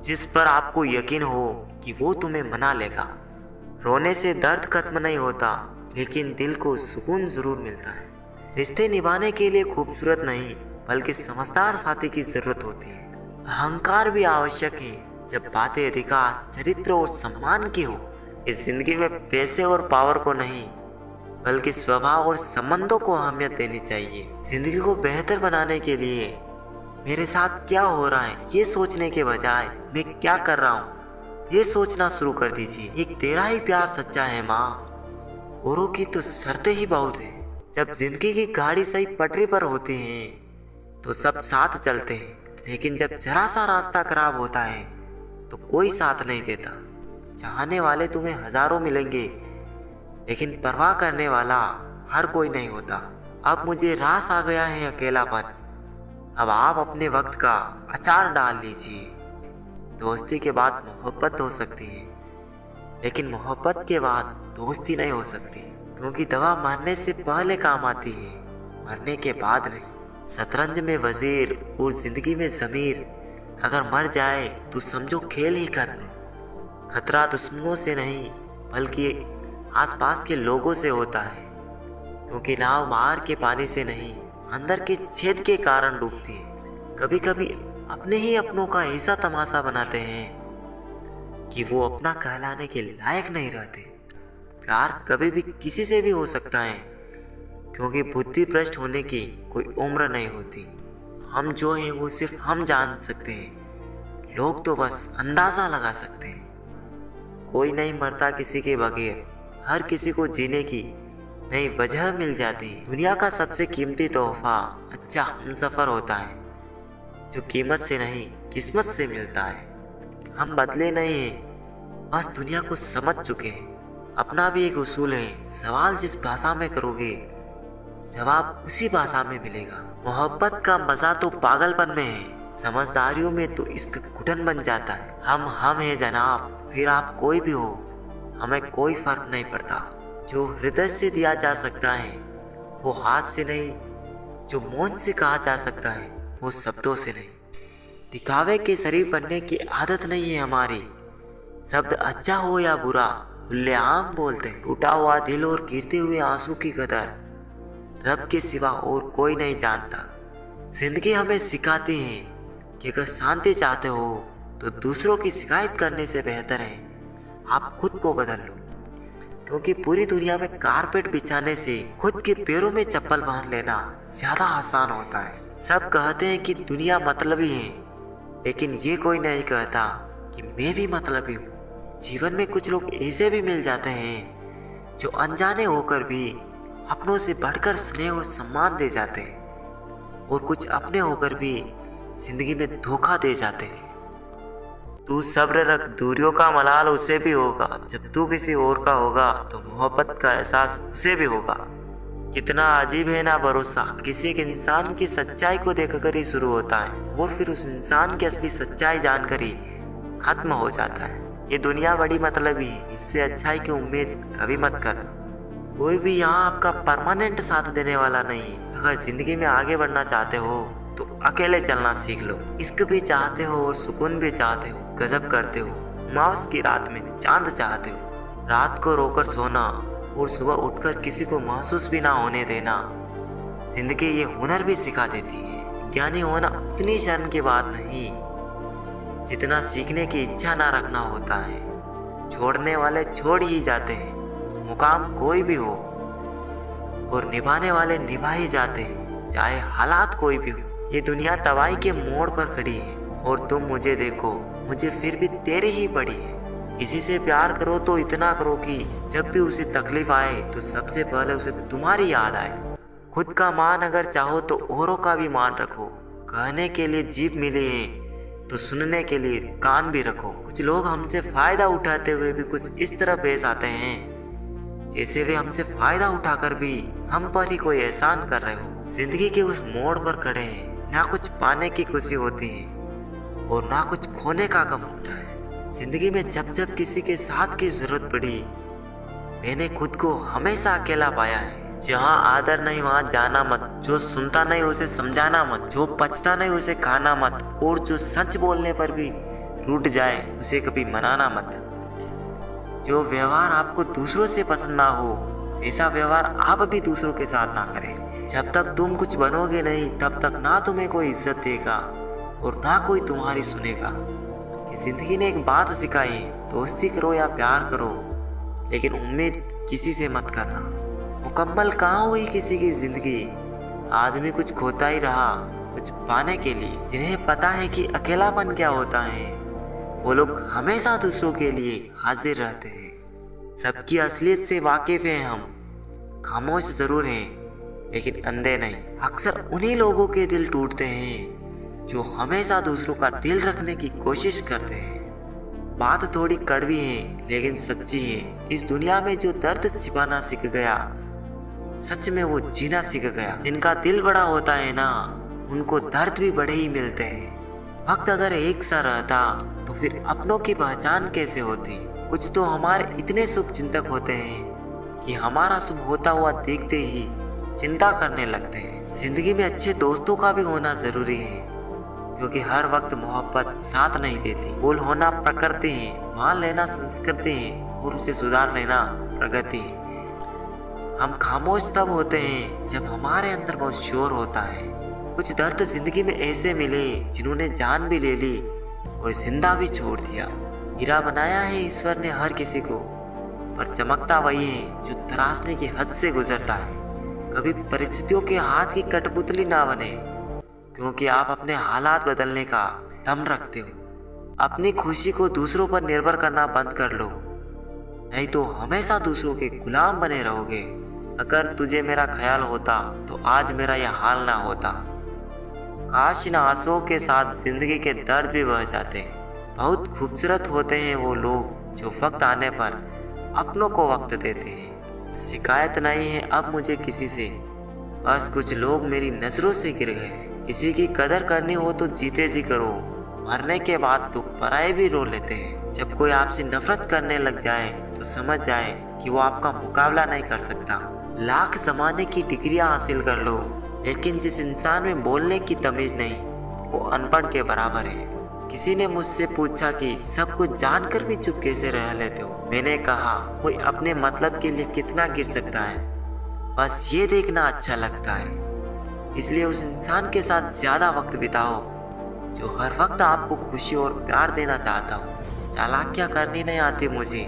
जिस पर आपको यकीन हो कि वो तुम्हें मना लेगा। रोने से दर्द खत्म नहीं होता, लेकिन दिल को सुकून ज़रूर मिलता है। रिश्ते निभाने के लिए खूबसूरत नहीं बल्कि समझदार साथी की ज़रूरत होती है। अहंकार भी आवश्यक है जब बातें अधिकार, चरित्र और सम्मान की हो। इस जिंदगी में पैसे और पावर को नहीं बल्कि स्वभाव और संबंधों को अहमियत देनी चाहिए। जिंदगी को बेहतर बनाने के लिए मेरे साथ क्या हो रहा है ये सोचने के बजाय मैं क्या कर रहा हूँ ये सोचना शुरू कर दीजिए। एक तेरा ही प्यार सच्चा है माँ, औरों की तो शर्तें ही बहुत है। जब जिंदगी की गाड़ी सही पटरी पर होती है तो सब साथ चलते हैं, लेकिन जब जरा सा रास्ता खराब होता है तो कोई साथ नहीं देता। चाहने वाले तुम्हें हजारों मिलेंगे, लेकिन परवाह करने वाला हर कोई नहीं होता। अब मुझे रास आ गया है अकेलापन, अब आप अपने वक्त का अचार डाल लीजिए। दोस्ती के बाद मोहब्बत हो सकती है, लेकिन मोहब्बत के बाद दोस्ती नहीं हो सकती, क्योंकि दवा मरने से पहले काम आती है, मरने के बाद नहीं। शतरंज में वजीर और जिंदगी में ज़मीर अगर मर जाए तो समझो खेल ही खत्म। खतरा दुश्मनों से नहीं बल्कि आसपास के लोगों से होता है, क्योंकि नाव बाहर के पानी से नहीं अंदर के छेद के कारण डूबती है। कभी कभी अपने ही अपनों का ऐसा तमाशा बनाते हैं कि वो अपना कहलाने के लायक नहीं रहते। प्यार कभी भी किसी से भी हो सकता है, क्योंकि बुद्धि भ्रष्ट होने की कोई उम्र नहीं होती। हम जो हैं वो सिर्फ हम जान सकते हैं, लोग तो बस अंदाज़ा लगा सकते हैं। कोई नहीं मरता किसी के बगैर, हर किसी को जीने की नई वजह मिल जाती है। दुनिया का सबसे कीमती तोहफा अच्छा हमसफ़र होता है, जो कीमत से नहीं किस्मत से मिलता है। हम बदले नहीं हैं, बस दुनिया को समझ चुके हैं। अपना भी एक उसूल है, सवाल जिस भाषा में करोगे जवाब उसी भाषा में मिलेगा। मोहब्बत का मज़ा तो पागलपन में है, समझदारियों में तो इसका घुटन बन जाता है। हम हैं जनाब, फिर आप कोई भी हो, हमें कोई फर्क नहीं पड़ता। जो हृदय से दिया जा सकता है वो हाथ से नहीं, जो मौन से कहा जा सकता है वो शब्दों से नहीं। दिखावे के शरीर बनने की आदत नहीं है हमारी। शब्द अच्छा हो या बुरा खुलेआम बोलते हैं। टूटा हुआ दिल और गिरते हुए आंसू की कदर रब के सिवा और कोई नहीं जानता। जिंदगी हमें सिखाती है कि अगर शांति चाहते हो तो दूसरों की शिकायत करने से बेहतर है आप खुद को बदल लो, क्योंकि पूरी दुनिया में कारपेट बिछाने से खुद के पैरों में चप्पल पहन लेना ज्यादा आसान होता है। सब कहते हैं कि दुनिया मतलबी है, लेकिन ये कोई नहीं कहता कि मैं भी मतलबी हूँ। जीवन में कुछ लोग ऐसे भी मिल जाते हैं जो अनजाने होकर भी अपनों से बढ़कर स्नेह और सम्मान दे जाते हैं, और कुछ अपने होकर भी जिंदगी में धोखा दे जाते हैं। तू सब्र रख, दूरियों का मलाल उसे भी होगा। जब तू किसी और का होगा तो मोहब्बत का एहसास उसे भी होगा। कितना अजीब है ना भरोसा, किसी एक इंसान की सच्चाई को देखकर ही शुरू होता है और फिर उस इंसान की असली सच्चाई जानकर ही खत्म हो जाता है। ये दुनिया बड़ी मतलबी है, इससे अच्छाई की उम्मीद कभी मत कर। कोई भी यहाँ आपका परमानेंट साथ देने वाला नहीं है। अगर जिंदगी में आगे बढ़ना चाहते हो तो अकेले चलना सीख लो। इश्क भी चाहते हो और सुकून भी चाहते हो, गजब करते हो, अमावस की रात में चांद चाहते हो, रात को रोकर सोना और सुबह उठकर किसी को महसूस भी ना होने देना, जिंदगी ये हुनर भी सिखा देती है। ज्ञानी होना उतनी शर्म की बात नहीं जितना सीखने की इच्छा ना रखना होता है। छोड़ने वाले छोड़ ही जाते हैं, मुकाम कोई भी हो, और निभाने वाले निभा ही जाते हैं, चाहे हालात कोई भी हो। ये दुनिया तबाही के मोड़ पर खड़ी है और तुम मुझे देखो, मुझे फिर भी तेरी ही पड़ी है। किसी से प्यार करो तो इतना करो कि जब भी उसे तकलीफ आए तो सबसे पहले उसे तुम्हारी याद आए। खुद का मान अगर चाहो तो औरों का भी मान रखो। कहने के लिए जीभ मिली है तो सुनने के लिए कान भी रखो। कुछ लोग हमसे फायदा उठाते हुए भी कुछ इस तरह पेश आते हैं जैसे वे हमसे फायदा उठाकर भी हम पर ही कोई एहसान कर रहे हो। जिंदगी के उस मोड़ पर खड़े हैं, ना कुछ पाने की खुशी होती है और ना कुछ खोने का गम होता है। जिंदगी में जब जब किसी के साथ की जरूरत पड़ी, मैंने खुद को हमेशा अकेला पाया है। जहाँ आदर नहीं वहाँ जाना मत, जो सुनता नहीं उसे समझाना मत, जो पचता नहीं उसे खाना मत, और जो सच बोलने पर भी रूठ जाए उसे कभी मनाना मत। जो व्यवहार आपको दूसरों से पसंद ना हो, ऐसा व्यवहार आप भी दूसरों के साथ ना करें। जब तक तुम कुछ बनोगे नहीं तब तक ना तुम्हें कोई इज्जत देगा और ना कोई तुम्हारी सुनेगा। कि जिंदगी ने एक बात सिखाई है, दोस्ती करो या प्यार करो, लेकिन उम्मीद किसी से मत करना। मुकम्मल कहाँ हुई किसी की जिंदगी, आदमी कुछ खोता ही रहा कुछ पाने के लिए। जिन्हें पता है कि अकेलापन क्या होता है, वो लोग हमेशा दूसरों के लिए हाजिर रहते हैं। सबकी असलियत से वाकिफ हैं हम, खामोश जरूर हैं लेकिन अंधे नहीं। अक्सर उन्हीं लोगों के दिल टूटते हैं जो हमेशा दूसरों का दिल रखने की कोशिश करते हैं। बात थोड़ी कड़वी है लेकिन सच्ची है। इस दुनिया में जो दर्द छिपाना सीख गया, सच में वो जीना सीख गया। जिनका दिल बड़ा होता है ना, उनको दर्द भी बड़े ही मिलते हैं। वक्त अगर एक सा रहता तो फिर अपनों की पहचान कैसे होती। कुछ तो हमारे इतने शुभ चिंतक होते हैं कि हमारा शुभ होता हुआ देखते ही चिंता करने लगते हैं। जिंदगी में अच्छे दोस्तों का भी होना जरूरी है, क्योंकि हर वक्त मोहब्बत साथ नहीं देती। भूल होना प्रकृति है, मान लेना संस्कृति है और उसे सुधार लेना प्रगति है। हम खामोश तब होते हैं जब हमारे अंदर बहुत शोर होता है। कुछ दर्द जिंदगी में ऐसे मिले जिन्होंने जान भी ले ली और जिंदा भी छोड़ दिया। हीरा बनाया है ईश्वर ने हर किसी को, पर चमकता वही है जो तराशने की हद से गुजरता है। कभी परिस्थितियों के हाथ की कठपुतली ना बने, क्योंकि आप अपने हालात बदलने का दम रखते हो। अपनी खुशी को दूसरों पर निर्भर करना बंद कर लो, नहीं तो हमेशा दूसरों के गुलाम बने रहोगे। अगर तुझे मेरा ख्याल होता तो आज मेरा यह हाल ना होता। काश इन आंसुओं के साथ जिंदगी के दर्द भी बह जाते। बहुत खूबसूरत होते हैं वो लोग जो वक्त आने पर अपनों को वक्त देते हैं। शिकायत नहीं है अब मुझे किसी से, बस कुछ लोग मेरी नजरों से गिर गए। किसी की कदर करनी हो तो जीते जी करो, मरने के बाद तो पराये भी रो लेते हैं। जब कोई आपसे नफरत करने लग जाए तो समझ जाए कि वो आपका मुकाबला नहीं कर सकता। लाख जमाने की डिग्रियां हासिल कर लो, लेकिन जिस इंसान में बोलने की तमीज नहीं, वो अनपढ़ के बराबर है। किसी ने मुझसे पूछा कि सब कुछ जानकर भी चुप कैसे रह लेते हो। मैंने कहा कोई अपने मतलब के लिए कितना गिर सकता है, बस ये देखना अच्छा लगता है। इसलिए उस इंसान के साथ ज्यादा वक्त बिताओ जो हर वक्त आपको खुशी और प्यार देना चाहता हो। चालाकियाँ करनी नहीं आती मुझे,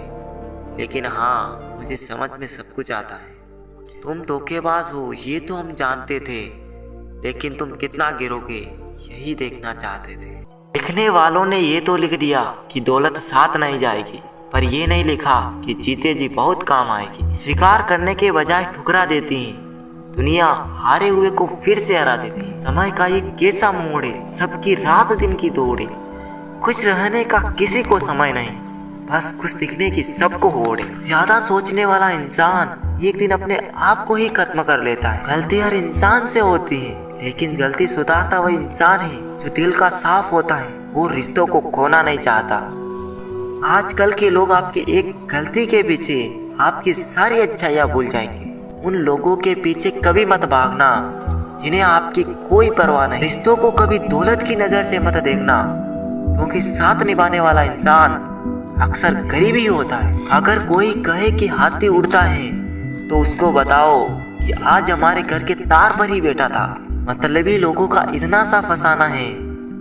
लेकिन हाँ मुझे समझ में सब कुछ आता है। तुम धोखेबाज हो ये तो हम जानते थे, लेकिन तुम कितना गिरोगे यही देखना चाहते थे। लिखने वालों ने ये तो लिख दिया कि दौलत साथ नहीं जाएगी, पर ये नहीं लिखा कि जीते जी बहुत काम आएगी। स्वीकार करने के बजाय ठुकरा देती है दुनिया, हारे हुए को फिर से हरा देती है। समय का ये कैसा मोड़ है, सबकी रात दिन की दौड़ है। खुश रहने का किसी को समय नहीं, बस खुश दिखने की सबको होड़ है। ज्यादा सोचने वाला इंसान एक दिन अपने आप को ही खत्म कर लेता है। गलती हर इंसान से होती है, लेकिन गलती सुधारता वही इंसान है जो दिल का साफ होता है, वो रिश्तों को खोना नहीं चाहता। आजकल के लोग आपकी एक गलती के पीछे आपकी सारी अच्छाइयाँ भूल जाएंगे। उन लोगों के पीछे कभी मत भागना जिन्हें आपकी कोई परवाह नहीं। रिश्तों को कभी दौलत की नजर से मत देखना, क्योंकि साथ निभाने वाला इंसान अक्सर गरीब ही होता है। अगर कोई कहे कि हाथी उड़ता है तो उसको बताओ कि आज हमारे घर के तार पर ही बैठा था। मतलबी लोगों का इतना सा फसाना है,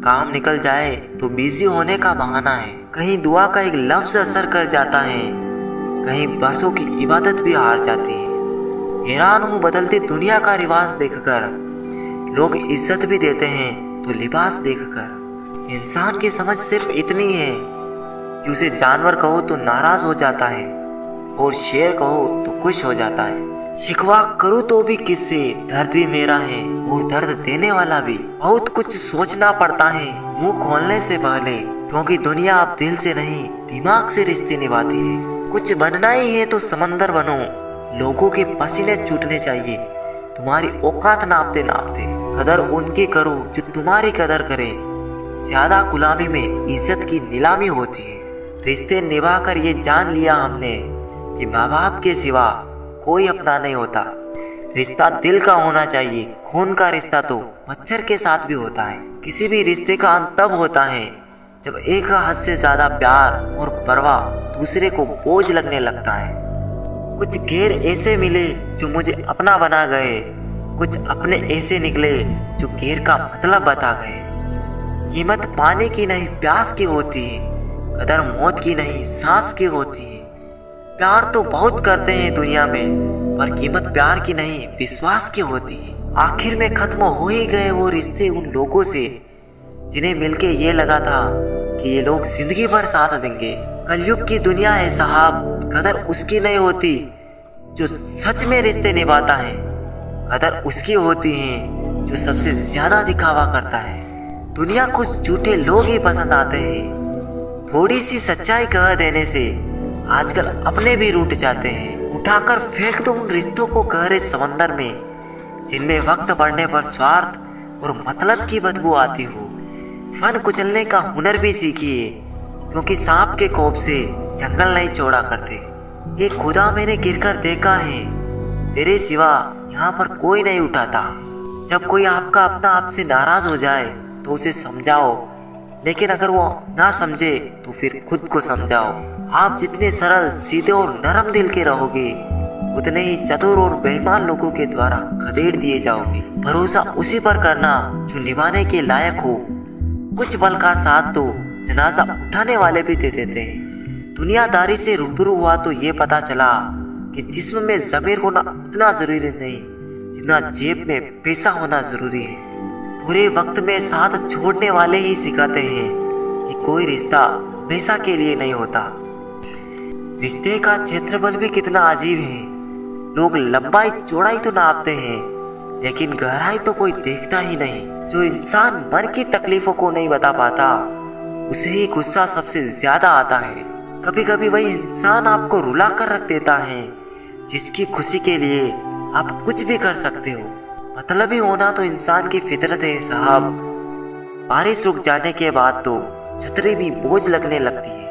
काम निकल जाए तो बिजी होने का बहाना है। कहीं दुआ का एक लफ्ज असर कर जाता है, कहीं बरसों की इबादत भी हार जाती है। हैरान हूँ बदलती दुनिया का रिवाज देखकर। लोग इज्जत भी देते हैं तो लिबास देखकर। इंसान की समझ सिर्फ इतनी है कि उसे जानवर कहो तो नाराज हो जाता है और शेर कहो तो खुश हो जाता है। शिकवा करूँ तो भी किससे, दर्द भी मेरा है और दर्द देने वाला भी। बहुत कुछ सोचना पड़ता है मुंह खोलने से पहले, क्योंकि दुनिया अब दिल से नहीं दिमाग से रिश्ते निभाती है। कुछ बनना ही है तो समंदर बनो। लोगों के पसीने छूटने चाहिए तुम्हारी औकात नापते नापते। कदर उनकी करो जो तुम्हारी कदर करे। ज्यादा गुलामी में इज्जत की नीलामी होती है। रिश्ते निभा कर ये जान लिया हमने कि माँ बाप के सिवा कोई अपना नहीं होता। रिश्ता दिल का होना चाहिए, खून का रिश्ता तो मच्छर के साथ भी होता है। किसी भी रिश्ते का अंत तब होता है जब एक हद से ज्यादा प्यार और परवाह दूसरे को बोझ लगने लगता है। कुछ गैर ऐसे मिले जो मुझे अपना बना गए, कुछ अपने ऐसे निकले जो गैर का मतलब बता गए। कीमत पाने की नहीं प्यास की होती है, कदर मौत की नहीं सांस की होती है। प्यार तो बहुत करते हैं दुनिया में, पर कीमत प्यार की नहीं विश्वास की होती है। आखिर में खत्म हो ही गए वो रिश्ते उन लोगों से जिन्हें मिलके ये लगा था कि ये लोग जिंदगी भर साथ देंगे। कलयुग की दुनिया है साहब, कदर उसकी नहीं होती जो सच में रिश्ते निभाता है। कदर उसकी होती है जो सबसे ज्यादा दिखावा करता है। दुनिया को झूठे लोग ही पसंद आते हैं। थोड़ी सी सच्चाई कह देने से आजकल अपने भी रूठ जाते हैं। उठाकर फेंक दो उन रिश्तों को गहरे समंदर में जिनमें वक्त बढ़ने पर स्वार्थ और मतलब की बदबू आती हो। फन कुचलने का हुनर भी सीखिए, क्योंकि सांप के कोप से जंगल नहीं छोड़ा करते। ये खुदा मैंने गिरकर देखा है, तेरे सिवा यहाँ पर कोई नहीं उठाता। जब कोई आपका अपना आपसे नाराज हो जाए तो उसे समझाओ, लेकिन अगर वो ना समझे तो फिर खुद को समझाओ। आप जितने सरल सीधे और नरम दिल के रहोगे, उतने ही चतुर और बेईमान लोगों के द्वारा खदेड़ दिए जाओगे। भरोसा उसी पर करना जो निभाने के लायक हो। कुछ पल का साथ तो जनाजा उठाने वाले भी दे देते हैं। दुनियादारी से रूबरू हुआ तो ये पता चला कि जिस्म में ज़मीर होना उतना जरूरी नहीं जितना जेब में पैसा होना जरूरी है। बुरे वक्त में साथ छोड़ने वाले ही सिखाते हैं कि कोई रिश्ता हमेशा के लिए नहीं होता। रिश्ते का क्षेत्रफल भी कितना अजीब है। लोग लंबाई चौड़ाई तो नापते हैं, लेकिन गहराई तो कोई देखता ही नहीं। जो इंसान मन की तकलीफों को नहीं बता पाता, उसे ही गुस्सा सबसे ज्यादा आता है। कभी कभी वही इंसान आपको रुला कर रख देता है जिसकी खुशी के लिए आप कुछ भी कर सकते हो। मतलबी होना तो इंसान की फितरत है साहब। बारिश रुक जाने के बाद तो छतरी भी बोझ लगने लगती है।